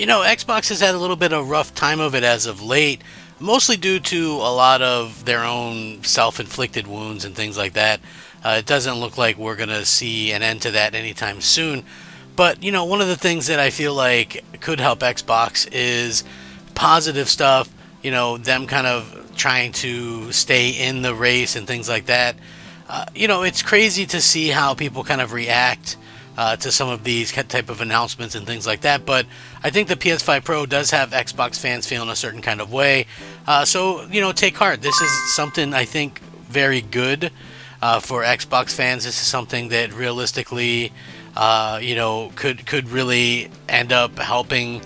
Xbox has had a little bit of a rough time of it as of late, mostly due to a lot of their own self-inflicted wounds and things like that. It doesn't look like we're going to see an end to that anytime soon. But, one of the things that I feel like could help Xbox is positive stuff, them kind of trying to stay in the race and things like that. It's crazy to see how people kind of react to some of these type of announcements and things like that. But I think the PS5 Pro does have Xbox fans feeling a certain kind of way. So, take heart. This is something I think very good for Xbox fans. This is something that realistically, could really end up helping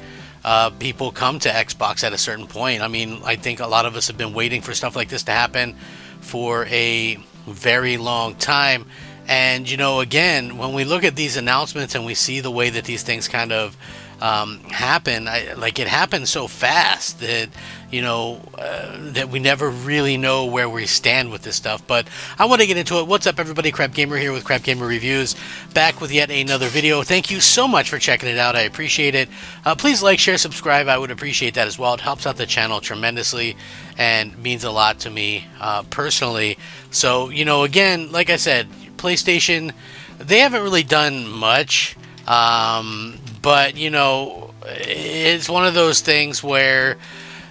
people come to Xbox at a certain point. I mean, I think a lot of us have been waiting for stuff like this to happen for a very long time. And, again, when we look at these announcements and we see the way that these things kind of happen, it happens so fast that, that we never really know where we stand with this stuff. But I want to get into it. What's up, everybody? Crap Gamer here with Crap Gamer Reviews, back with yet another video. Thank you so much for checking it out. I appreciate it. Please like, share, subscribe. I would appreciate that as well. It helps out the channel tremendously and means a lot to me personally. So, again, like I said, PlayStation, they haven't really done much, but it's one of those things where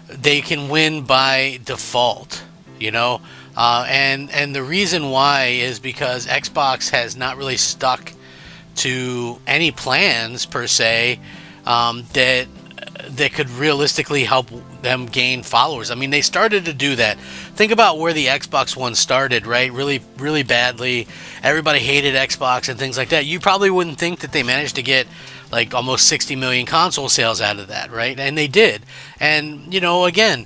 they can win by default, and the reason why is because Xbox has not really stuck to any plans per se that could realistically help them gain followers. I mean, they started to do that. Think about where the Xbox One started, right? Really, really badly. Everybody hated Xbox and things like that. You probably wouldn't think that they managed to get like almost 60 million console sales out of that, right? And they did. And, again,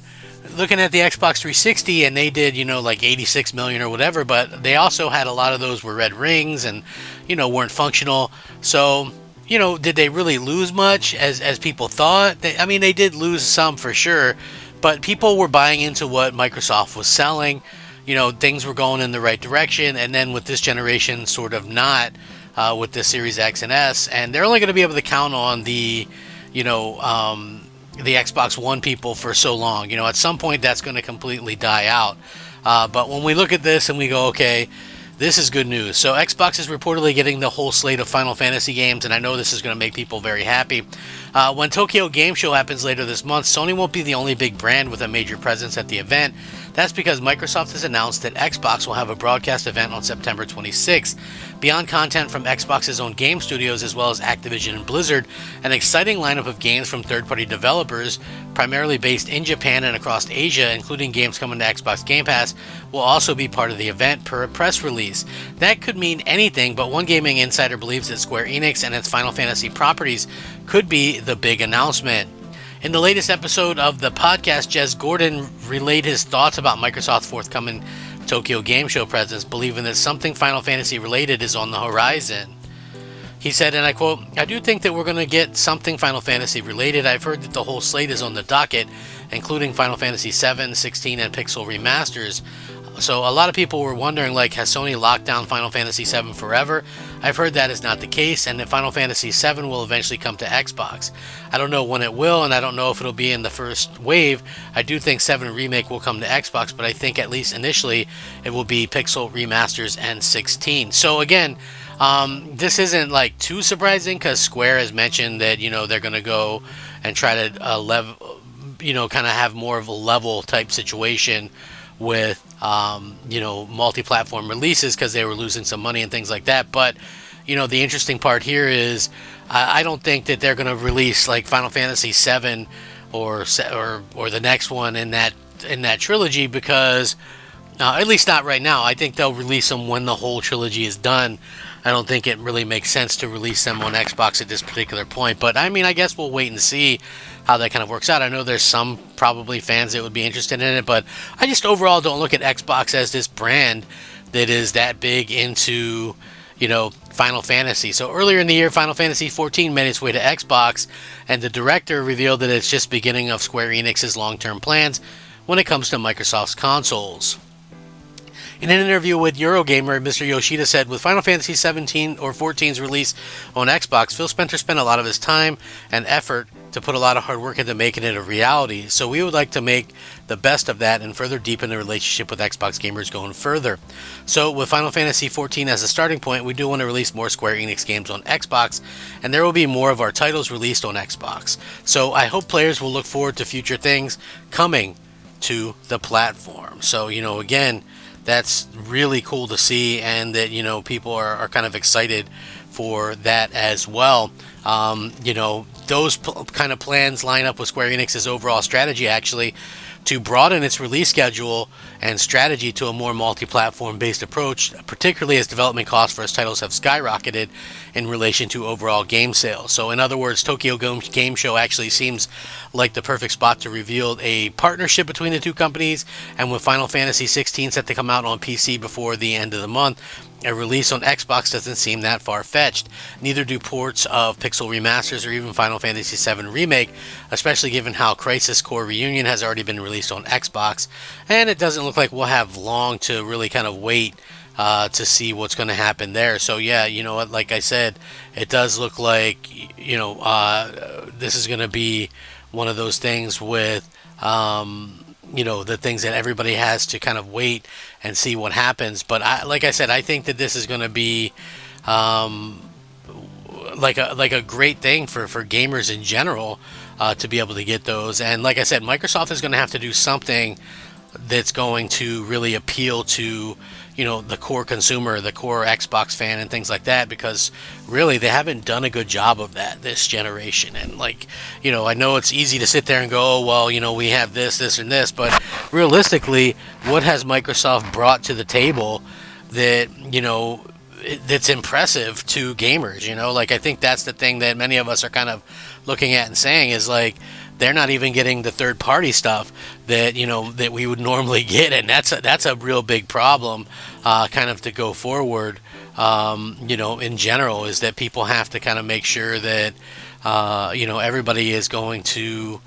looking at the Xbox 360, and they did, like 86 million or whatever, but they also had a lot of those were red rings and, weren't functional. So, did they really lose much as people thought? They did lose some for sure, but people were buying into what Microsoft was selling. Things were going in the right direction, and then with this generation, sort of not with the Series X and S, and they're only going to be able to count on the Xbox One people for so long. At some point, that's going to completely die out. But when we look at this and we go, okay, this is good news. So Xbox is reportedly getting the whole slate of Final Fantasy games, and I know this is going to make people very happy. When Tokyo Game Show happens later this month, Sony won't be the only big brand with a major presence at the event. That's because Microsoft has announced that Xbox will have a broadcast event on September 26th. Beyond content from Xbox's own game studios as well as Activision and Blizzard, an exciting lineup of games from third-party developers, primarily based in Japan and across Asia, including games coming to Xbox Game Pass, will also be part of the event per a press release. That could mean anything, but one gaming insider believes that Square Enix and its Final Fantasy properties could be the big announcement. In the latest episode of the podcast, Jez Gordon relayed his thoughts about Microsoft's forthcoming Tokyo Game Show presence, believing that something Final Fantasy related is on the horizon. He said, and I quote, "I do think that we're going to get something Final Fantasy related. I've heard that the whole slate is on the docket, including Final Fantasy 7, 16, and Pixel remasters. So a lot of people were wondering, has Sony locked down Final Fantasy 7 forever? I've heard that is not the case, and that Final Fantasy 7 will eventually come to Xbox. I don't know when it will, and I don't know if it'll be in the first wave. I do think 7 Remake will come to Xbox, but I think at least initially it will be Pixel remasters and 16. So again, this isn't too surprising because Square has mentioned that they're going to go and try to kind of have more of a level type situation with multi-platform releases because they were losing some money and things like that. But the interesting part here is I don't think that they're going to release Final Fantasy 7 or the next one in that trilogy, because at least not right now. I think they'll release them when the whole trilogy is done. I don't think it really makes sense to release them on Xbox at this particular point. But I guess we'll wait and see how that kind of works out. I know there's some probably fans that would be interested in it, but I just overall don't look at Xbox as this brand that is that big into, Final Fantasy. So earlier in the year, Final Fantasy 14 made its way to Xbox, and the director revealed that it's just beginning of Square Enix's long-term plans when it comes to Microsoft's consoles. In an interview with Eurogamer, Mr. Yoshida said, with Final Fantasy 17 or 14's release on Xbox, Phil Spencer spent a lot of his time and effort to put a lot of hard work into making it a reality. So we would like to make the best of that and further deepen the relationship with Xbox gamers going further. So with Final Fantasy 14 as a starting point, we do want to release more Square Enix games on Xbox, and there will be more of our titles released on Xbox. So I hope players will look forward to future things coming to the platform. So, again, that's really cool to see, and that people are kind of excited for that as well. Those kind of plans line up with Square Enix's overall strategy, actually, to broaden its release schedule and strategy to a more multi-platform based approach, particularly as development costs for its titles have skyrocketed in relation to overall game sales. So in other words, Tokyo Game Show actually seems like the perfect spot to reveal a partnership between the two companies, and with Final Fantasy 16 set to come out on PC before the end of the month, a release on Xbox doesn't seem that far-fetched. Neither do ports of Pixel remasters or even Final Fantasy VII Remake, especially given how Crisis Core Reunion has already been released on Xbox, and it doesn't look like we'll have long to really kind of wait to see what's going to happen there. So yeah, like I said, it does look like this is going to be one of those things with the things that everybody has to kind of wait and see what happens. But like I said, I think that this is going to be like a great thing for gamers in general to be able to get those. And like I said, Microsoft is going to have to do something that's going to really appeal to the core consumer, the core Xbox fan, and things like that, because really they haven't done a good job of that this generation. And I know it's easy to sit there and go, oh, well, we have this and this, but realistically, what has Microsoft brought to the table that that's impressive to gamers? I think that's the thing that many of us are kind of looking at and saying is they're not even getting the third-party stuff that that we would normally get, and that's a real big problem, kind of to go forward. In general, is that people have to kind of make sure that everybody is going to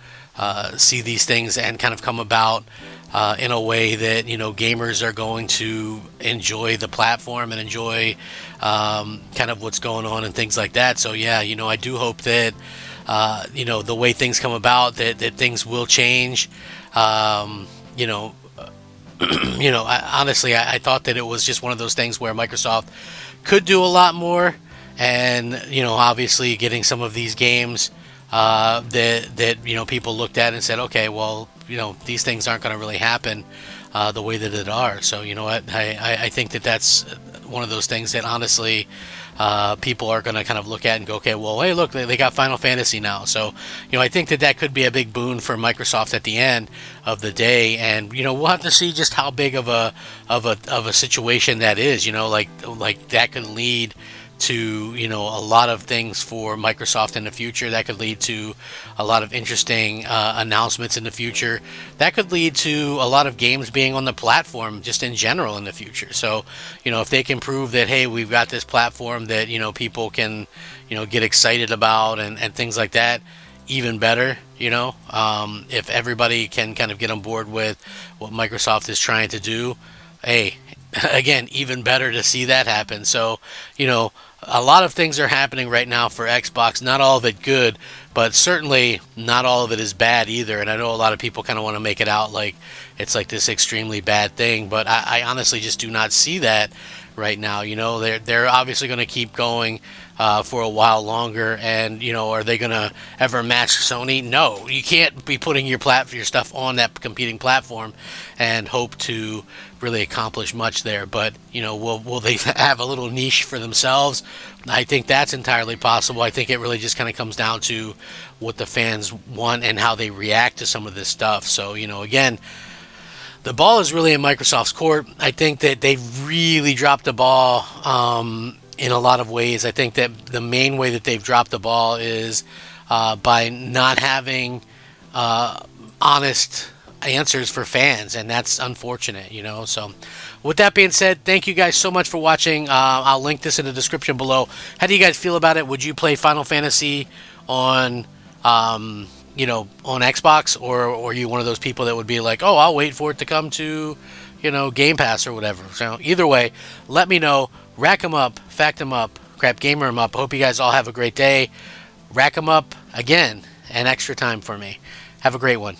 see these things and kind of come about in a way that gamers are going to enjoy the platform and enjoy kind of what's going on and things like that. So yeah, I do hope that the way things come about, that things will change. Honestly, I thought that it was just one of those things where Microsoft could do a lot more, and obviously getting some of these games that people looked at and said, okay, well, these things aren't going to really happen the way that it are. So I think that that's one of those things that honestly people are going to kind of look at and go, okay, well, hey, look, they got Final Fantasy now. So, I think that could be a big boon for Microsoft at the end of the day. And, we'll have to see just how big of a situation that is, like that could lead to a lot of things for Microsoft in the future. That could lead to a lot of interesting announcements in the future. That could lead to a lot of games being on the platform just in general in the future. So if they can prove that, hey, we've got this platform that people can get excited about and things like that, even better. If everybody can kind of get on board with what Microsoft is trying to do, hey, again, even better to see that happen. So a lot of things are happening right now for Xbox. Not all of it good, but certainly not all of it is bad either. And I know a lot of people kind of want to make it out like it's like this extremely bad thing, but I honestly just do not see that right now. They're obviously going to keep going for a while longer, and are they going to ever match Sony? No, you can't be putting your stuff on that competing platform and hope to really accomplish much there. But will they have a little niche for themselves? I think that's entirely possible. I think it really just kind of comes down to what the fans want and how they react to some of this stuff. So again, the ball is really in Microsoft's court. I think that they've really dropped the ball in a lot of ways. I think that the main way that they've dropped the ball is by not having honest answers for fans, and that's unfortunate. So with that being said, thank you guys so much for watching. I'll link this in the description below. How do you guys feel about it? Would you play Final Fantasy on on Xbox, or are you one of those people that would be like, oh, I'll wait for it to come to Game Pass or whatever. So either way, let me know. Rack 'em up, fact 'em up, crap gamer 'em up. Hope you guys all have a great day. Rack 'em up again, and extra time for me. Have a great one.